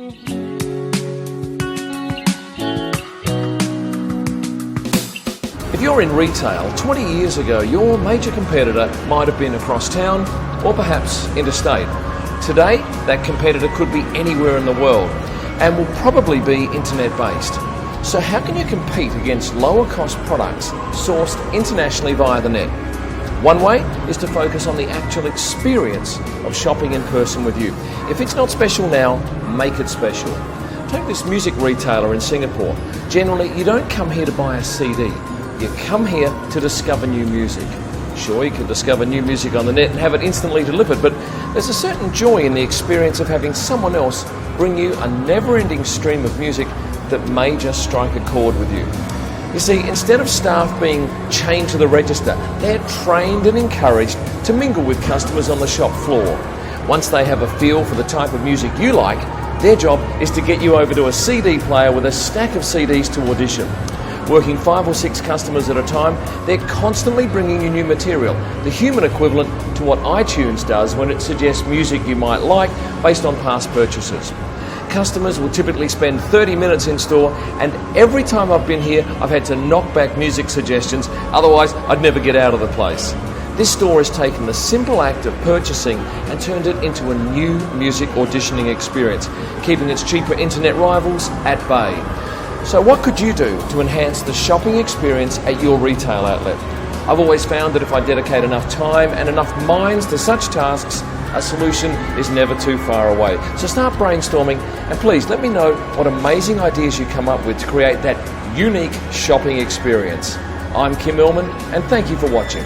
If you're in retail, 20 years ago, your major competitor might have been across town or perhaps interstate. Today, that competitor could be anywhere in the world and will probably be internet-based. So how can you compete against lower-cost products sourced internationally via the net? One way is to focus on the actual experience of shopping in person with you. If it's not special now, make it special. Take this music retailer in Singapore. Generally, you don't come here to buy a CD. You come here to discover new music. Sure, you can discover new music on the net and have it instantly delivered, but there's a certain joy in the experience of having someone else bring you a never-ending stream of music that may just strike a chord with you. You see, instead of staff being chained to the register, they're trained and encouraged to mingle with customers on the shop floor. Once they have a feel for the type of music you like, their job is to get you over to a CD player with a stack of CDs to audition. Working 5 or 6 customers at a time, they're constantly bringing you new material, the human equivalent to what iTunes does when it suggests music you might like based on past purchases. Customers will typically spend 30 minutes in store, and every time I've been here, I've had to knock back music suggestions, otherwise I'd never get out of the place. This store has taken the simple act of purchasing and turned it into a new music auditioning experience, keeping its cheaper internet rivals at bay. So what could you do to enhance the shopping experience at your retail outlet? I've always found that if I dedicate enough time and enough minds to such tasks, a solution is never too far away. So start brainstorming, and please let me know what amazing ideas you come up with to create that unique shopping experience. I'm Kim Illman, and thank you for watching.